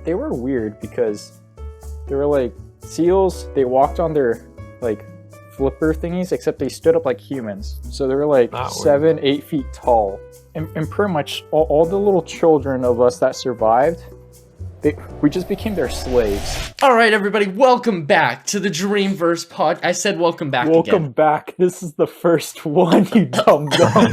they were weird because they were like seals. They walked on their like flipper thingies, except they stood up like humans. So they were like 7-8 feet tall. And pretty much all the little children of us that survived, we just became their slaves. All right, everybody, welcome back to the Dreamverse pod. I said welcome back again. Welcome back. This is the first one, you dumb dumb.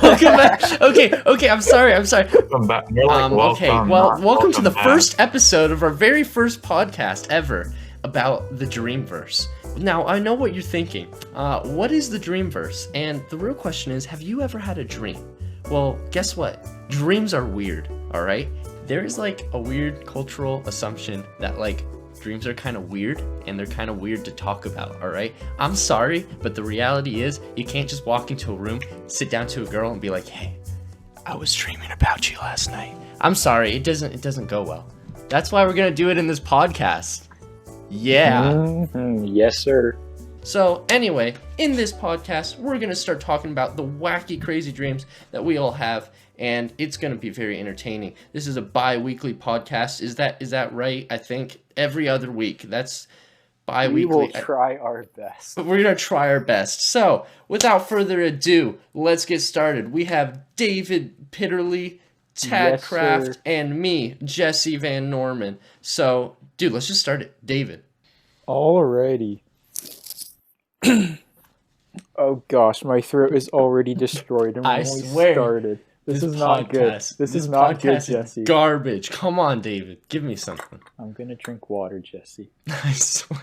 Welcome back. Okay, I'm sorry. Welcome back. Welcome to the first episode of our very first podcast ever about the Dreamverse. Now, I know what you're thinking. What is the Dreamverse? And the real question is, have you ever had a dream? Well, guess what? Dreams are weird, all right? There is like a weird cultural assumption that like dreams are kind of weird and they're kind of weird to talk about, all right? I'm sorry, but the reality is you can't just walk into a room, sit down to a girl and be like, "Hey, I was dreaming about you last night." I'm sorry, it doesn't go well. That's why we're going to do it in this podcast. Yeah. Mm-hmm. Yes, sir. So anyway, in this podcast, we're going to start talking about the wacky, crazy dreams that we all have, and it's going to be very entertaining. This is a bi-weekly podcast. Is that right? I think every other week. That's bi-weekly. We will try our best. We're going to try our best. So, without further ado, let's get started. We have David Pitterly, Tad Kraft, and me, Jesse Van Norman. So, dude, let's just start it. David. Alrighty. Oh gosh, my throat is already destroyed. And I swear. Started. This is not good. This is not good, Jesse. Garbage. Come on, David. Give me something. I'm gonna drink water, Jesse. I swear.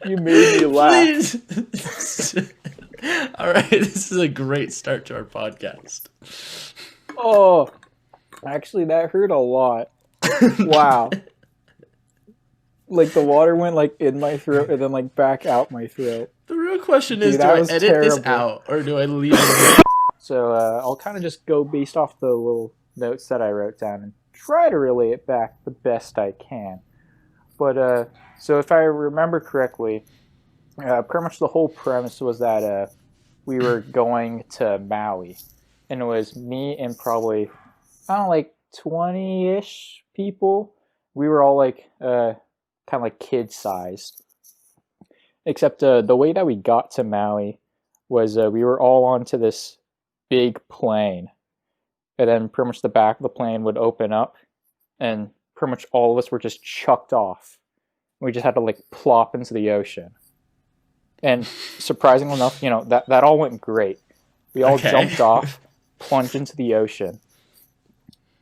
You made me laugh. Please. All right, this is a great start to our podcast. Oh, actually, that hurt a lot. Wow. Like the water went like in my throat and then like back out my throat. The real question is, do I edit this out or do I leave it in? So I'll kind of just go based off the little notes that I wrote down and try to relay it back the best I can. But so if I remember correctly, pretty much the whole premise was that we were going to Maui. And it was me and probably, I don't know, like 20-ish people. We were all like kind of like kid-sized. Except the way that we got to Maui was we were all onto this big plane. And then pretty much the back of the plane would open up. And pretty much all of us were just chucked off. We just had to like plop into the ocean. And surprisingly enough, that all went great. We all jumped off, plunged into the ocean.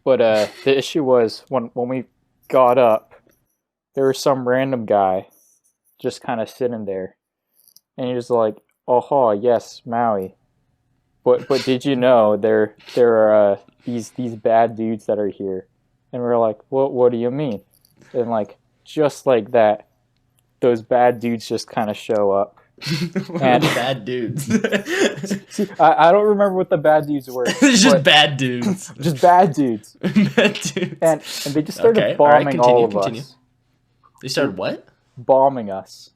But the issue was when we got up, there was some random guy just kind of sitting there. And he was like, "Oh, yes, Maui. But did you know there are these bad dudes that are here?" And we were like, what do you mean? And like just like that, those bad dudes just kind of show up. And bad dudes. See, I don't remember what the bad dudes were. It's just bad dudes. Just bad dudes. Bad dudes. And they just started bombing all of us. They started what? Bombing us.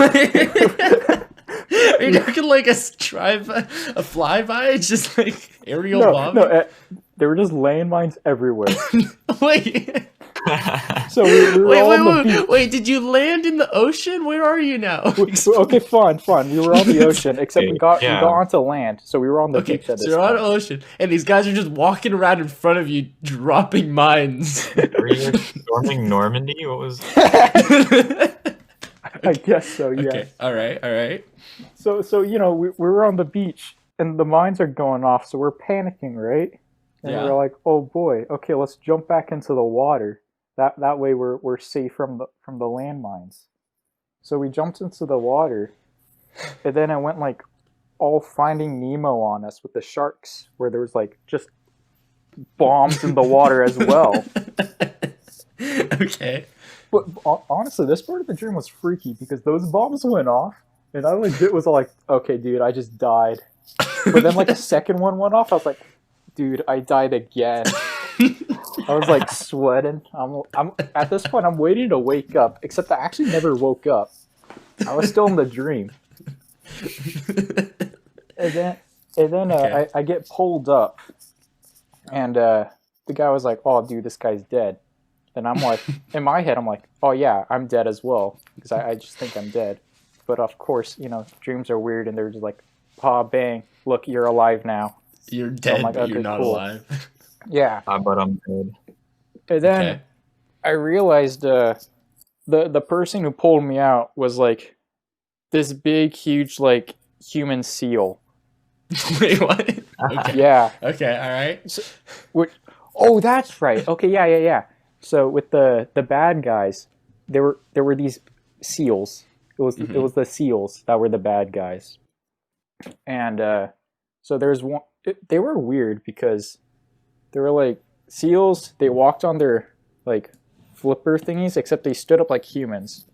Are you talking like a flyby? It's just like aerial bombing? No, they were just landmines everywhere. Wait. So we were all on the beach. Wait, did you land in the ocean? Where are you now? Okay, fine. We were on the ocean, except we got onto land, so we were on the beach at this time. So you're on the ocean, and these guys are just walking around in front of you, dropping mines. Were you storming Normandy? What was I guess so, yes. Okay, all right. So we were on the beach, and the mines are going off, so we're panicking, right? And we're like, "Oh boy, okay, let's jump back into the water. That way we're safe from the landmines." So we jumped into the water, and then it went like all Finding Nemo on us with the sharks, where there was like just bombs in the water as well. Okay. But honestly, this part of the dream was freaky because those bombs went off, and I legit was like, "Okay, dude, I just died." But then like a second one went off. I was like, "Dude, I died again." I was like sweating. I'm at this point. I'm waiting to wake up. Except I actually never woke up. I was still in the dream. And then Okay. I get pulled up, and the guy was like, "Oh, dude, this guy's dead." And I'm like, in my head, I'm like, "Oh yeah, I'm dead as well," because I just think I'm dead. But of course, dreams are weird, and they're just like, "Ah, bang! Look, you're alive now." You're So I'm dead, like, but you're "Okay, not cool." alive. Yeah. But I'm dead. And then Okay. I realized the person who pulled me out was like this big, huge, like human seal. Wait, what? Okay. Yeah. Okay. All right. So, oh, that's right. Okay, yeah. So with the bad guys, there were these seals. It was the seals that were the bad guys, and so there's one. They were weird because they were like seals. They walked on their like flipper thingies, except they stood up like humans.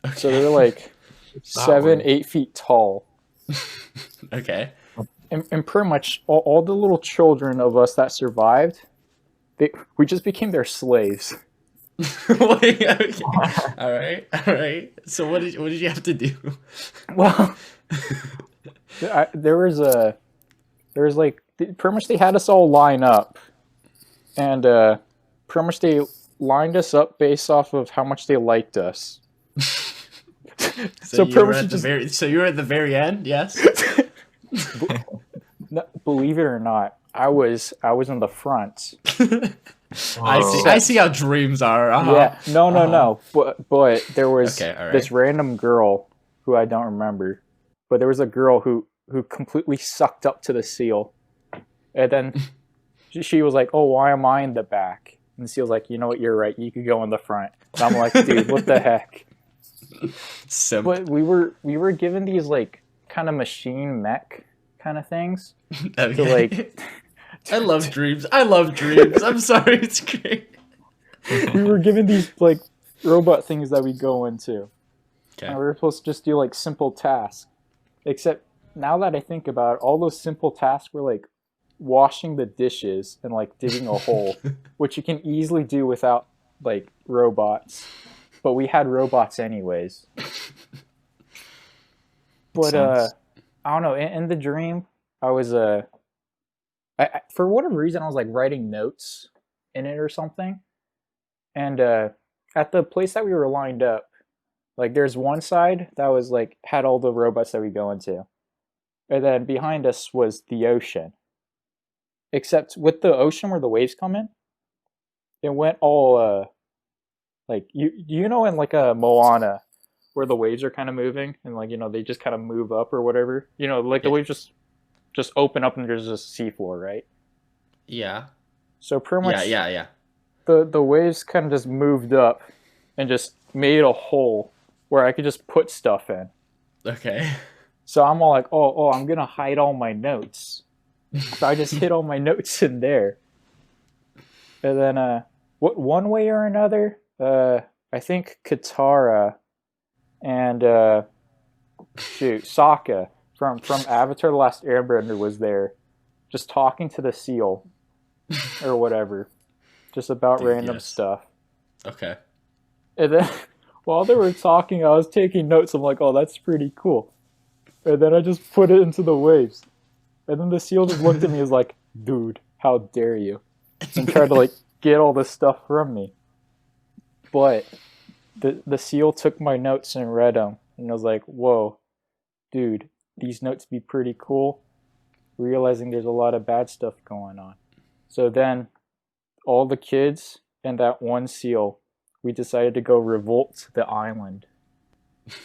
Okay. So they're like That 7, way. 8 feet tall. Okay. And pretty much all the little children of us that survived, we just became their slaves. Wait, okay. All right. All right. So what did you have to do? Well, there was like pretty much they had us all line up, and pretty much they lined us up based off of how much they liked us. So you pretty were much at the very. So you were at the very end. Yes. Believe it or not, I was in the front. I see. I see how dreams are. Yeah, no. But there was Okay, all right. this random girl who I don't remember, but there was a girl who completely sucked up to the seal, and then she was like, "Oh, why am I in the back?" And the seal's like, "You know what? You're right. You could go in the front." And I'm like, "Dude, what the heck?" Simp. But we were given these like kind of machine mech kind of things Okay. to like. I love dreams. I love dreams. I'm sorry. It's great. We were given these like robot things that we go into. Okay. And we were supposed to just do like simple tasks. Except now that I think about it, all those simple tasks were like washing the dishes and like digging a hole, which you can easily do without like robots. But we had robots anyways. But I don't know. In the dream, I was for whatever reason I was like writing notes in it or something. And at the place that we were lined up, like there's one side that was like had all the robots that we go into, and then behind us was the ocean. Except with the ocean where the waves come in, it went all like you know in like a Moana where the waves are kind of moving and like they just kind of move up or whatever. Like the waves just open up and there's just seafloor, right? Yeah. So pretty much Yeah. the waves kind of just moved up and just made a hole where I could just put stuff in. Okay. So I'm all like, oh, I'm gonna hide all my notes. So I just hid all my notes in there. And then what one way or another, I think Katara and Sokka from Avatar: The Last Airbender was there, just talking to the seal or whatever, just about Dude, random yes. stuff. Okay. And then while they were talking, I was taking notes. I'm like, oh, that's pretty cool. And then I just put it into the waves. And then the seal just looked at me and was like, dude, how dare you? And tried to like get all this stuff from me. But the seal took my notes and read them. And I was like, whoa, dude, these notes be pretty cool. Realizing there's a lot of bad stuff going on. So then all the kids and that one seal, we decided to go revolt the island.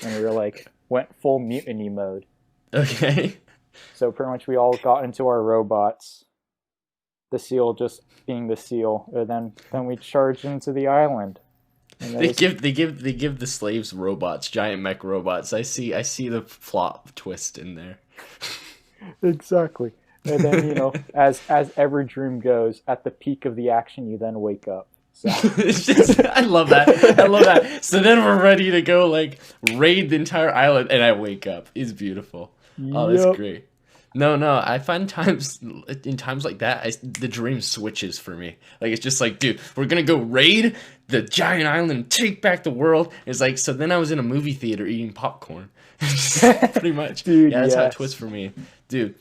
And we were like, went full mutiny mode. Okay. So pretty much we all got into our robots. The seal just being the seal. And then we charged into the island. And They give the slaves robots, giant mech robots. I see the plot twist in there. Exactly. And then, as every dream goes, at the peak of the action you then wake up. So It's just, I love that. So then we're ready to go like raid the entire island, and I wake up. It's beautiful. Oh, that's Yep. great. No. I find times like that, the dream switches for me. Like it's just like, dude, we're gonna go raid the giant island, take back the world. It's like, so then I was in a movie theater eating popcorn. Pretty much. Dude, yeah, that's how it yes. twists for me. Dude.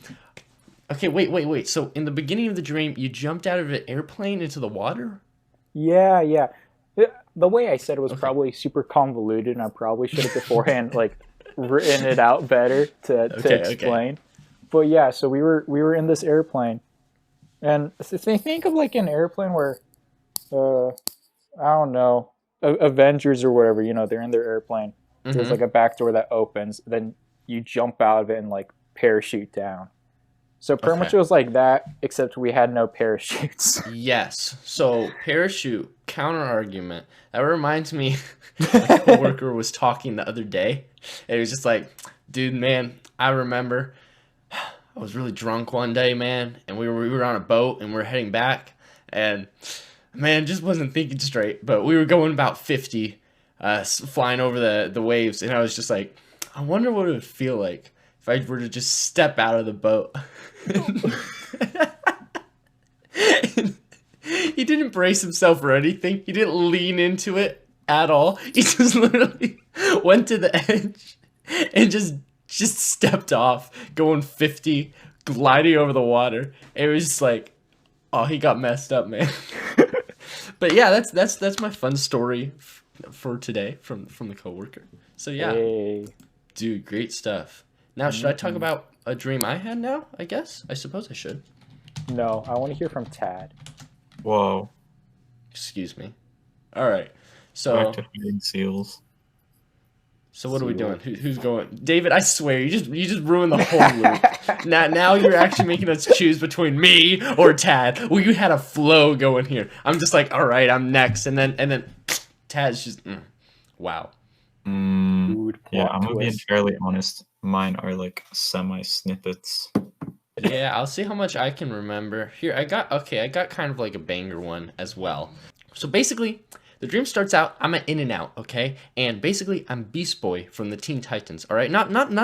Okay, wait. So in the beginning of the dream, you jumped out of an airplane into the water? Yeah. The way I said it was Okay. probably super convoluted, and I probably should have beforehand like written it out better to explain. But yeah, so we were in this airplane, and think of like an airplane where, I don't know, Avengers or whatever. They're in their airplane. There's like a back door that opens, then you jump out of it and like parachute down. So pretty much it was like that, except we had no parachutes. Yes. So parachute counter argument. That reminds me, my coworker was talking the other day. And it was just like, dude, man, I remember I was really drunk one day, man, and we were on a boat and we were heading back, and man, just wasn't thinking straight. But we were going about 50, flying over the waves, and I was just like, I wonder what it would feel like if I were to just step out of the boat. He didn't brace himself or anything. He didn't lean into it at all. He just literally went to the edge and just stepped off, going 50, gliding over the water. It was just like, oh, he got messed up, man. But yeah, that's my fun story for today from the coworker. So yeah, Hey. dude, great stuff. Now, should I talk about a dream I had now? I suppose I should. No, I want to hear from Tad. Whoa. Excuse me. All right. So Back to hiding seals. what are we doing? Who's going? David, I swear, you just ruined the whole loop. Now you're actually making us choose between me or Tad. Well, you had a flow going here. I'm just like, all right, I'm next, and then Tad's just, wow. Dude, Yeah, plot I'm gonna be twist. entirely honest. Mine are like semi-snippets. Yeah, I'll see how much I can remember. Here, I got kind of like a banger one as well. So basically, the dream starts out, I'm an In and Out, okay? And basically, I'm Beast Boy from the Teen Titans, all right? Not none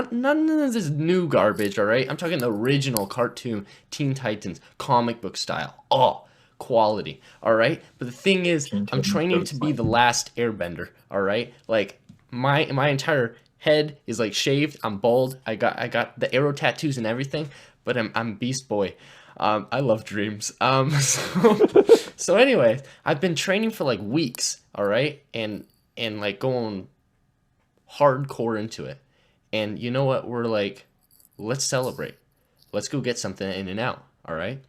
of this new garbage, all right? I'm talking the original cartoon Teen Titans, comic book style. Oh, quality, all right? But the thing is, I'm training to be the last airbender, all right? Like, my entire head is like shaved, I'm bald, I got the arrow tattoos and everything, but I'm Beast Boy. I love dreams. So anyway, I've been training for like weeks, all right, and like going hardcore into it. And you know what? We're like, let's celebrate. Let's go get something In and Out, all right?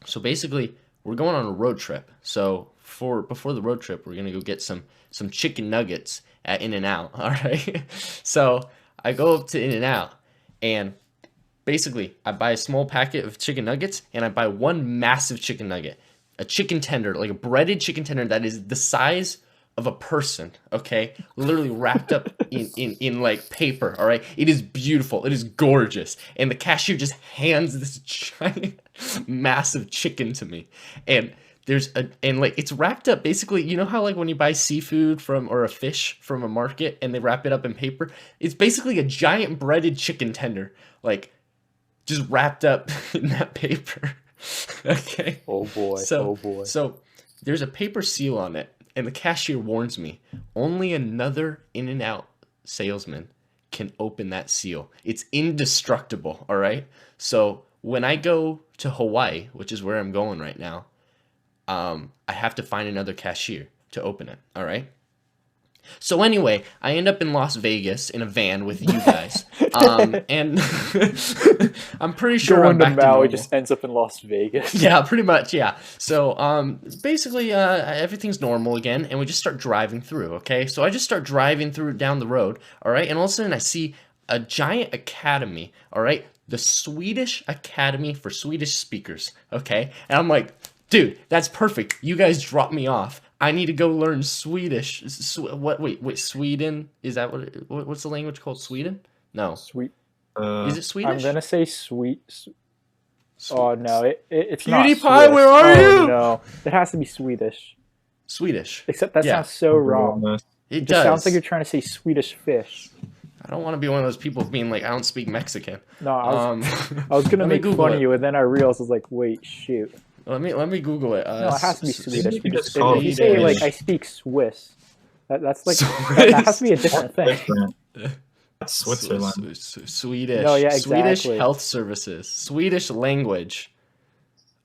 So basically, we're going on a road trip. So before the road trip, we're gonna go get some chicken nuggets at In and Out, all right? So I go up to In and Out, and basically, I buy a small packet of chicken nuggets, and I buy one massive chicken nugget. A chicken tender, like a breaded chicken tender that is the size of a person, okay? Literally wrapped up in like paper, all right? It is beautiful. It is gorgeous. And the cashier just hands this giant, massive chicken to me. And like it's wrapped up basically, you know how like when you buy seafood or a fish from a market and they wrap it up in paper? It's basically a giant breaded chicken tender, like just wrapped up in that paper. Okay. Oh boy. So there's a paper seal on it, and the cashier warns me, only another In and Out salesman can open that seal. It's indestructible, all right? So when I go to Hawaii, which is where I'm going right now, I have to find another cashier to open it, all right? So anyway, I end up in Las Vegas in a van with you guys, and I'm pretty sure I'm Going to back to Maui normal. just ends up in Las Vegas. Yeah, pretty much, yeah. So basically, everything's normal again, and we just start driving through. Okay, so I just start driving through down the road. All right, and all of a sudden I see a giant academy. All right, the Swedish Academy for Swedish Speakers. Okay, and I'm like, dude, that's perfect. You guys drop me off. I need to go learn Swedish. Wait, Sweden? Is that what's the language called? Sweden? No. Sweet. Is it Swedish? I'm gonna say sweet. Oh no, it's not. PewDiePie, Swiss. where are you? No, it has to be Swedish. Swedish. Except that Yeah. sounds so wrong. It It does. just sounds like you're trying to say Swedish fish. I don't want to be one of those people being like, I don't speak Mexican. No, I was gonna let me make Google fun it. of you, and then I realized I was like, wait, shoot. Let me Google it. No, it has to be Swedish. you just If call you it say like Swedish? I speak Swiss, that's like Swiss. that has to be a different thing. Different. Switzerland. Swedish. No, yeah, Swedish exactly. health services. Swedish language.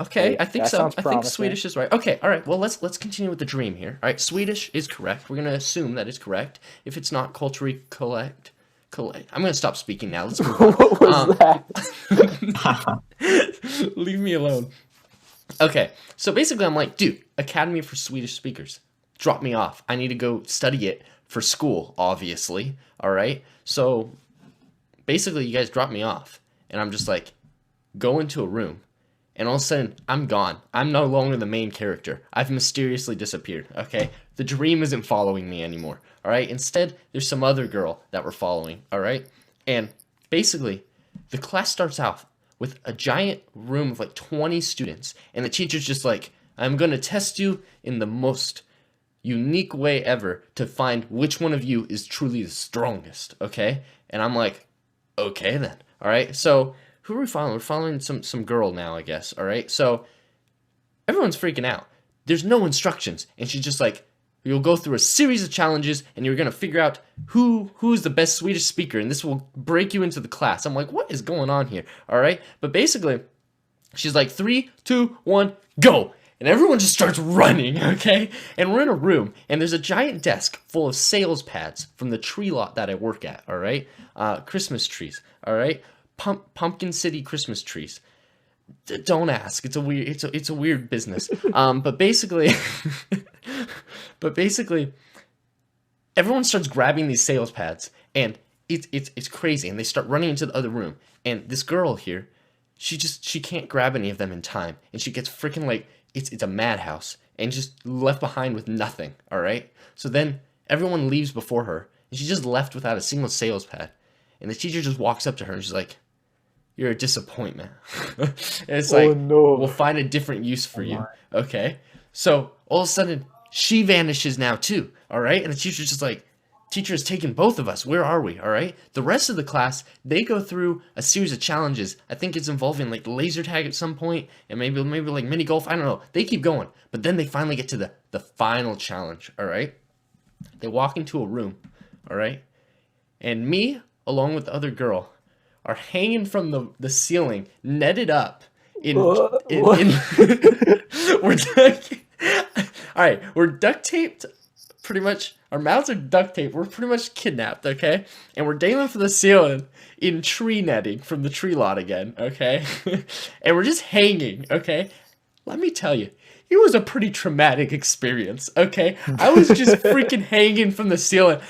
Okay, Hey, I think that so. sounds I think promising. Swedish is right. Okay, all right. Well, let's continue with the dream here. All right, Swedish is correct. We're gonna assume that is correct. If it's not, culturally collect. I'm gonna stop speaking now. Let's move on. What was that? Leave me alone. Okay, so basically, I'm like, dude, Academy for Swedish Speakers, drop me off. I need to go study it for school, obviously. All right, so basically, you guys drop me off, and I'm just like, go into a room. And all of a sudden, I'm gone. I'm no longer the main character. I've mysteriously disappeared, okay? The dream isn't following me anymore, all right? Instead, there's some other girl that we're following, all right? And basically, the class starts out with a giant room of like 20 students. And the teacher's just like, I'm going to test you in the most unique way ever to find which one of you is truly the strongest, okay? And I'm like, okay then, all right? So who are we following? We're following some girl now, I guess, all right? So everyone's freaking out. There's no instructions, and she's just like, you'll go through a series of challenges, and you're going to figure out who's the best Swedish speaker, and this will break you into the class. I'm like, what is going on here, all right? But basically, she's like, 3, 2, 1, go! And everyone just starts running, okay? And we're in a room, and there's a giant desk full of sales pads from the tree lot that I work at, all right? Christmas trees, all right? Pumpkin City Christmas trees. Don't ask. It's a weird business. But basically, everyone starts grabbing these sales pads, and it's crazy. And they start running into the other room. And this girl here, she can't grab any of them in time, and she gets freaking like it's a madhouse, and just left behind with nothing. All right. So then everyone leaves before her, and she's just left without a single sales pad. And the teacher just walks up to her, and she's like, you're a disappointment. And it's like, no. We'll find a different use for you. Okay? So all of a sudden, she vanishes now too. All right? And the teacher's just like, teacher has taken both of us. Where are we? All right? The rest of the class, they go through a series of challenges. I think it's involving like laser tag at some point, and maybe like mini golf. I don't know. They keep going. But then they finally get to the final challenge. All right? They walk into a room. All right? And me, along with the other girl, are hanging from the ceiling, netted up we're duct taped, pretty much. Our mouths are duct taped. We're pretty much kidnapped, okay? And we're dangling from the ceiling in tree netting from the tree lot again, okay? And we're just hanging, okay? Let me tell you, it was a pretty traumatic experience, okay? I was just freaking hanging from the ceiling.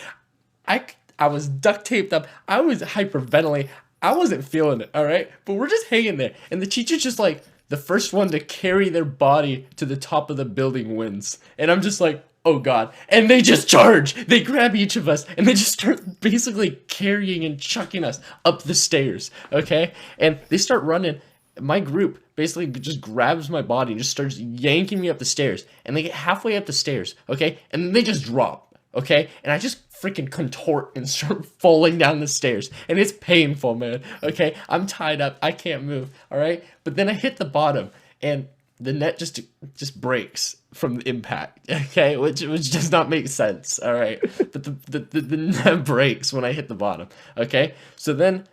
I was duct taped up. I was hyperventilating. I wasn't feeling it, all right? But we're just hanging there. And the teacher's just like, the first one to carry their body to the top of the building wins. And I'm just like, oh God. And they just charge. They grab each of us, and they just start basically carrying and chucking us up the stairs, okay? And they start running. My group basically just grabs my body and just starts yanking me up the stairs. And they get halfway up the stairs, okay? And then they just drop, okay? And I just freaking contort and start falling down the stairs, and it's painful, man. Okay, I'm tied up, I can't move. All right, but then I hit the bottom, and the net just breaks from the impact. Okay, which does not make sense. All right, but the net breaks when I hit the bottom. Okay, so then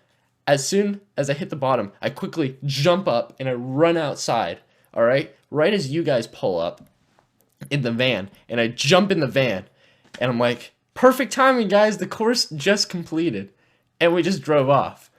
as soon as I hit the bottom, I quickly jump up and I run outside. All right, right as you guys pull up in the van, and I jump in the van, and I'm like, perfect timing, guys. The course just completed, and we just drove off.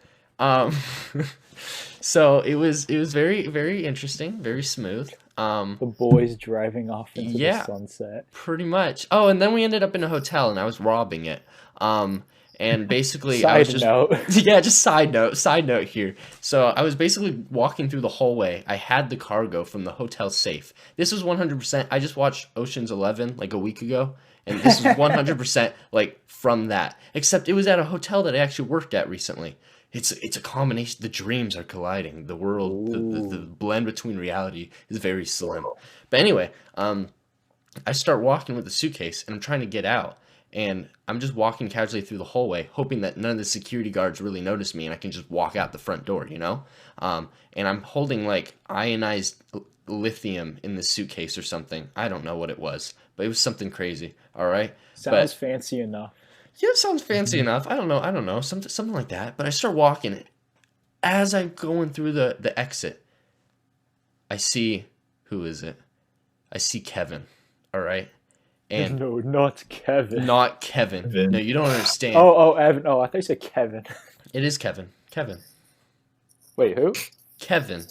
So it was very, very interesting, very smooth. The boys driving off into the sunset. Pretty much. Oh, and then we ended up in a hotel, and I was robbing it. And basically, I was just side note here. So I was basically walking through the hallway. I had the cargo from the hotel safe. This was 100%. I just watched Ocean's 11 like a week ago. And this is 100% like from that. Except it was at a hotel that I actually worked at recently. It's a combination. The dreams are colliding. The world, the blend between reality is very slim. But anyway, I start walking with the suitcase, and I'm trying to get out. And I'm just walking casually through the hallway, hoping that none of the security guards really notice me, and I can just walk out the front door, you know? And I'm holding like ionized lithium in the suitcase or something. I don't know what it was, but it was something crazy. All right. Sounds fancy enough. Yeah, it sounds fancy enough. I don't know, something like that. But I start walking it. As I'm going through the exit, I see, who is it? I see Kevin. All right, and No, not Kevin. not Kevin. Vin. No, you don't understand. Oh, Evan. Oh, I thought you said Kevin. It is Kevin. Kevin. Wait, who? Kevin.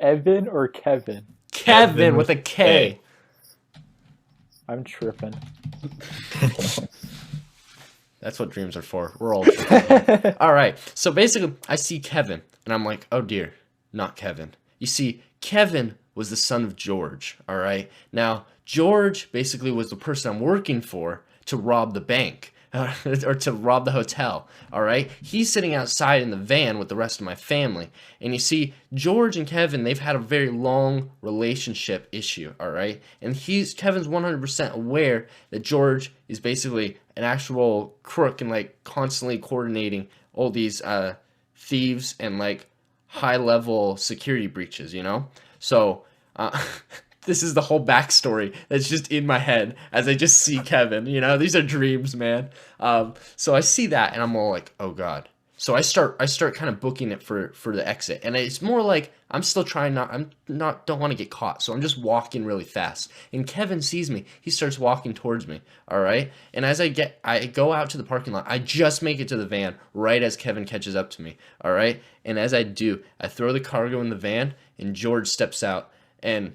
Evan or Kevin? Kevin with a K. I'm tripping. That's what dreams are for. We're all tripping. All right. So basically, I see Kevin, and I'm like, oh dear, not Kevin. You see, Kevin was the son of George. All right. Now, George basically was the person I'm working for to rob the bank. Or to rob the hotel, all right? He's sitting outside in the van with the rest of my family. And you see, George and Kevin, they've had a very long relationship issue, all right? And Kevin's 100% aware that George is basically an actual crook and, like, constantly coordinating all these thieves and, like, high-level security breaches, you know? So, this is the whole backstory that's just in my head as I just see Kevin. You know, these are dreams, man. So I see that and I'm all like, oh god. So I start kind of booking it for the exit, and it's more like I'm still trying don't want to get caught, so I'm just walking really fast. And Kevin sees me. He starts walking towards me. All right. And as I go out to the parking lot, I just make it to the van right as Kevin catches up to me. All right. And as I do, I throw the cargo in the van, and George steps out, and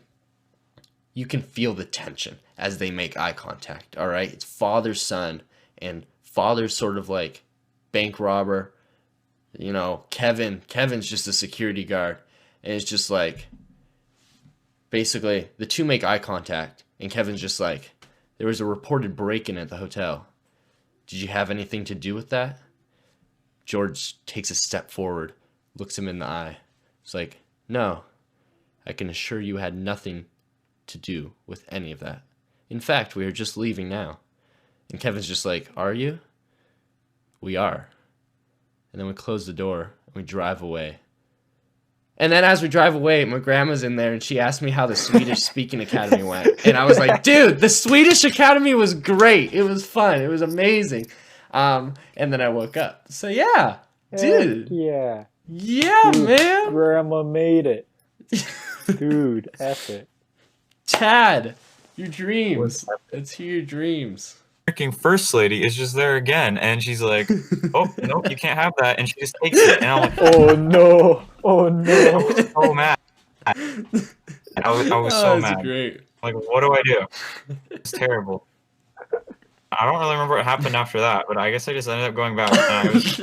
you can feel the tension as they make eye contact, all right? It's father, son, and father's sort of like bank robber. You know, Kevin's just a security guard. And it's just like, basically, the two make eye contact, and Kevin's just like, there was a reported break-in at the hotel. Did you have anything to do with that? George takes a step forward, looks him in the eye. It's like, no, I can assure you had nothing to do with any of that. In fact, we are just leaving now. And Kevin's just like, are you? We are. And then we close the door and we drive away. And then as we drive away, my grandma's in there and she asked me how the Swedish speaking academy went. And I was like, dude, the Swedish academy was great. It was fun. It was amazing. And then I woke up. So yeah, dude. Yeah. Yeah, Dude, man. Grandma made it. Dude, epic. Chad, your dreams. Let's hear your dreams. Freaking first lady is just there again, and she's like, "Oh no, you can't have that," and she just takes it, and I'm like, "Oh no, oh no!" I was so mad. I was so mad. Great. Like, what do I do? It's terrible. I don't really remember what happened after that, but I guess I just ended up going back, and I was just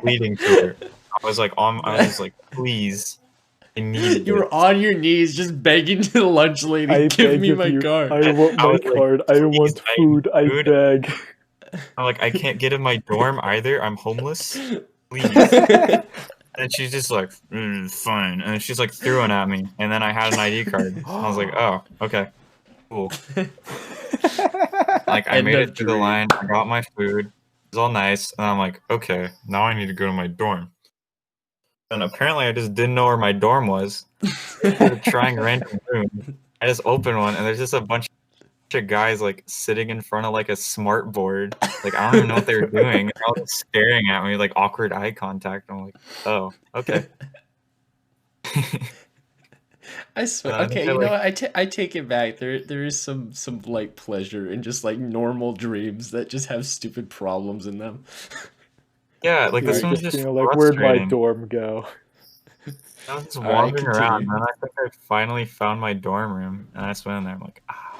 pleading to her. I was like, please. You were on your knees just begging to the lunch lady, give me my card. I want my card. I want food. I beg. I'm like, I can't get in my dorm either. I'm homeless. Please. And she's just like, fine. And she's like throwing at me. And then I had an ID card. I was like, oh, okay. Cool. Like, I made it through the line. I got my food. It was all nice. And I'm like, okay, now I need to go to my dorm. And apparently I just didn't know where my dorm was. Trying random rooms. I just opened one, and there's just a bunch of guys like sitting in front of like a smart board. Like, I don't even know what they were doing. They're all just staring at me, like awkward eye contact. I'm like, oh, okay. I swear. Okay, you know what? I take it back. There is some light pleasure in just like normal dreams that just have stupid problems in them. Yeah, like this one's just like, where'd my dorm go? I was just wandering around, and I think I finally found my dorm room, and I just went in there. I'm like, ah.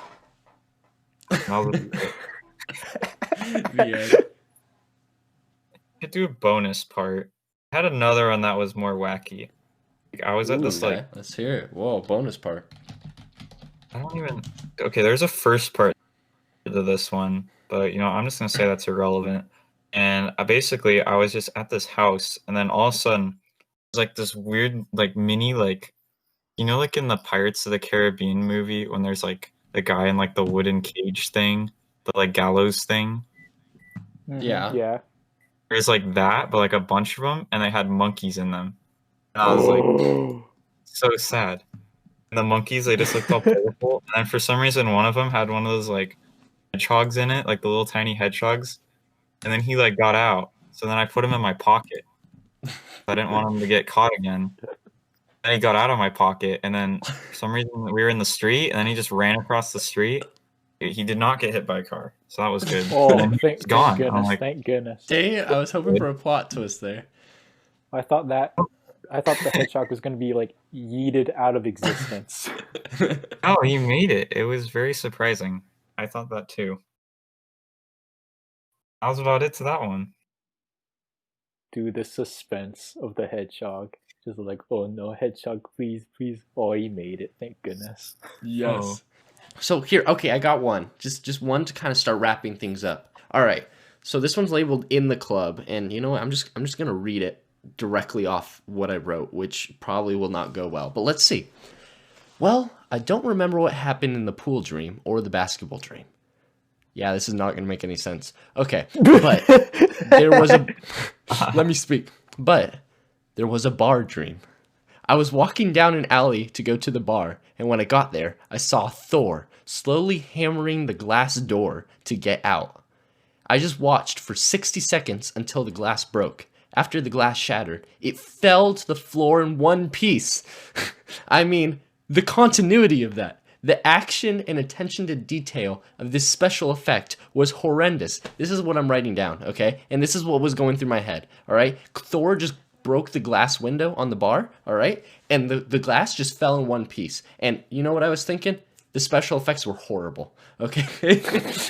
I could do a bonus part. I had another one that was more wacky. Like, I was at this like. Let's hear it. Whoa, bonus part. I don't even. Okay, there's a first part to this one, but I'm just gonna say that's irrelevant. And I was just at this house, and then all of a sudden, there's like this weird, like mini, like, like in the Pirates of the Caribbean movie when there's like the guy in like the wooden cage thing, the like gallows thing. Yeah. Yeah. There's like that, but like a bunch of them, and they had monkeys in them. And I was like, so sad. And the monkeys, they just looked all purple. And then for some reason, one of them had one of those like hedgehogs in it, like the little tiny hedgehogs. And then he like got out. So then I put him in my pocket. I didn't want him to get caught again. Then he got out of my pocket, and then for some reason we were in the street, and then he just ran across the street. He did not get hit by a car, so that was good. Oh, And then he was thank gone. I'm goodness! like, Thank goodness! Dang it! I was hoping for a plot twist there. I thought the hedgehog was going to be like yeeted out of existence. oh, he made it. It was very surprising. I thought that too. That was about it to that one. Dude, the suspense of the hedgehog. Just like, oh no, hedgehog, please, please. Oh, he made it. Thank goodness. Yes. Oh. So here, okay, I got one. Just one to kind of start wrapping things up. All right. So this one's labeled in the club, and you know what? I'm just gonna read it directly off what I wrote, which probably will not go well. But let's see. Well, I don't remember what happened in the pool dream or the basketball dream. Yeah, this is not gonna make any sense. Okay, but there was a. Let me speak. But there was a bar dream. I was walking down an alley to go to the bar, and when I got there, I saw Thor slowly hammering the glass door to get out. I just watched for 60 seconds until the glass broke. After the glass shattered, it fell to the floor in one piece. I mean, the continuity of that. The action and attention to detail of this special effect was horrendous. This is what I'm writing down, okay? And this is what was going through my head, all right? Thor just broke the glass window on the bar, all right? And the glass just fell in one piece. And you know what I was thinking? The special effects were horrible, okay?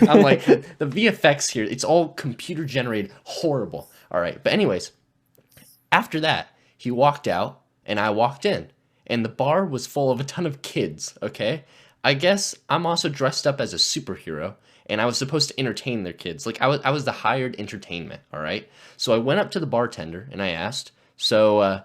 I'm like, the VFX here, it's all computer generated, horrible, all right? But anyways, after that, he walked out and I walked in. And the bar was full of a ton of kids, okay? I guess I'm also dressed up as a superhero, and I was supposed to entertain their kids. Like, I was the hired entertainment, all right? So I went up to the bartender, and I asked, so,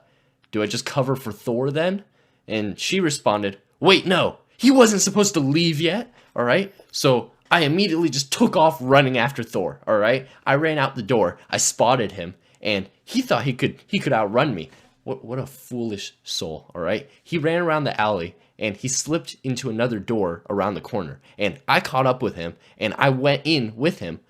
do I just cover for Thor then? And she responded, wait, no, he wasn't supposed to leave yet, all right? So I immediately just took off running after Thor, all right? I ran out the door, I spotted him, and he thought he could outrun me. What a foolish soul, all right? He ran around the alley, and he slipped into another door around the corner. And I caught up with him, and I went in with him,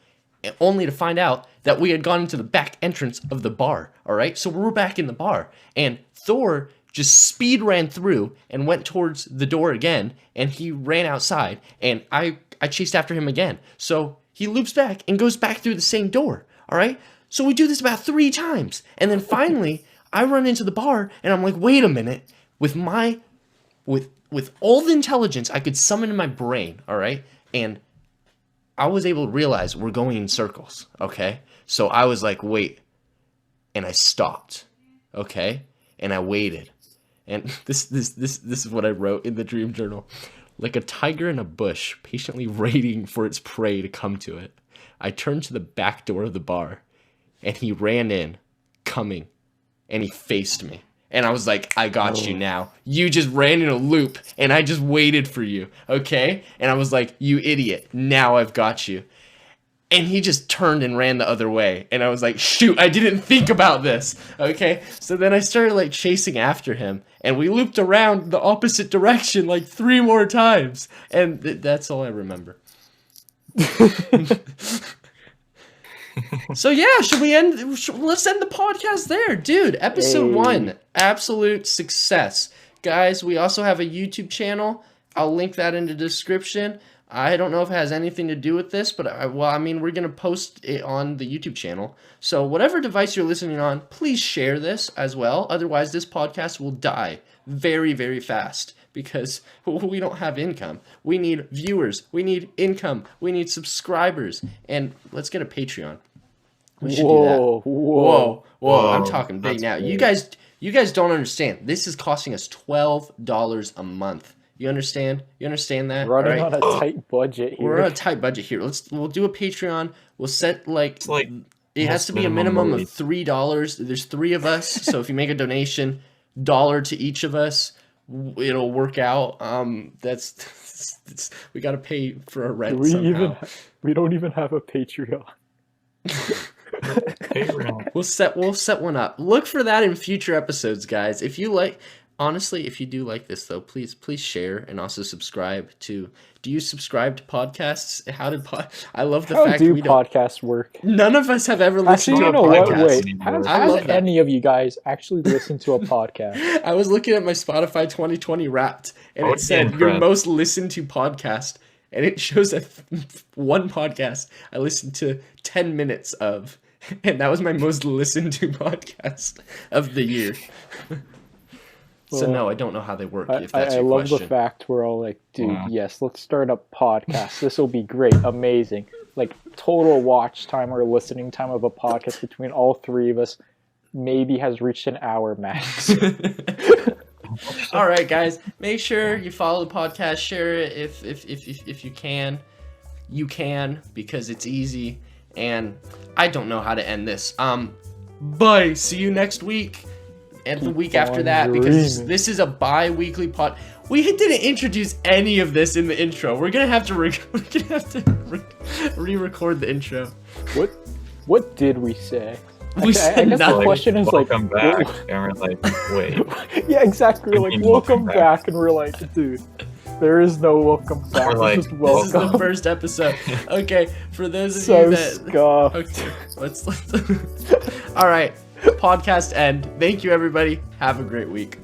only to find out that we had gone into the back entrance of the bar, all right? So we're back in the bar, and Thor just speed ran through and went towards the door again, and he ran outside, and I chased after him again. So he loops back and goes back through the same door, all right? So we do this about 3 times, and then finally, I run into the bar, and I'm like, wait a minute, with all the intelligence I could summon in my brain, all right? And I was able to realize we're going in circles, okay? So I was like, wait. And I stopped, okay? And I waited. And this is what I wrote in the dream journal. Like a tiger in a bush, patiently waiting for its prey to come to it. I turned to the back door of the bar, and he ran in, coming, and he faced me. And I was like, I got you now. You just ran in a loop, and I just waited for you, okay? And I was like, you idiot. Now I've got you. And he just turned and ran the other way. And I was like, shoot, I didn't think about this, okay? So then I started, like, chasing after him. And we looped around the opposite direction, like, 3 more times. And that's all I remember. So yeah, let's end the podcast there, dude. Episode 1, absolute success, guys. We also have a YouTube channel. I'll link that in the description. I don't know if it has anything to do with this, but we're gonna post it on the YouTube channel. So whatever device you're listening on, please share this as well. Otherwise, this podcast will die very, very fast because we don't have income. We need viewers. We need income. We need subscribers. And let's get a Patreon. We should do that. Whoa. I'm talking big now. You guys don't understand. This is costing us $12 a month. You understand? You understand that? Running on a tight budget here. We're on a tight budget here. We'll do a Patreon. We'll set it has to be a minimum of $3. There's 3 of us, so if you make a donation, $1 to each of us, it'll work out. That's we got to pay for our rent somehow. We don't even have a Patreon. We'll set one up. Look for that in future episodes, guys. If you like, honestly, if you do like this though, please share and also subscribe to. Do you subscribe to podcasts? I love the fact we don't. Podcasts work? None of us have ever listened Actually, to you a know podcast. what? Wait, I love has that. any of you guys actually listened to a podcast? I was looking at my Spotify 2020 Wrapped, and it said your most listened to podcast, and it shows that one podcast I listened to 10 minutes of, and that was my most listened to podcast of the year. So no, I don't know how they work. If that's your love question. the fact we're all like, dude, yes, let's start a podcast. This will be great, amazing. Like total watch time or listening time of a podcast between all three of us maybe has reached an hour max. All right, guys, make sure you follow the podcast, share it if you can. You can, because it's easy, and I don't know how to end this. Bye. See you next week. And the week after that, because this is a bi-weekly pod. We didn't introduce any of this in the intro. We're gonna have to re-record the intro. What did we say? We said I guess nothing. the question is welcome back, and we're like, wait. Yeah, exactly. We're like, welcome back, and we're like, dude, there is no welcome back. We're like, just welcome. This is the first episode. Okay, for those of So you that scuffed. okay, let's All right, podcast end. Thank you, everybody. Have a great week.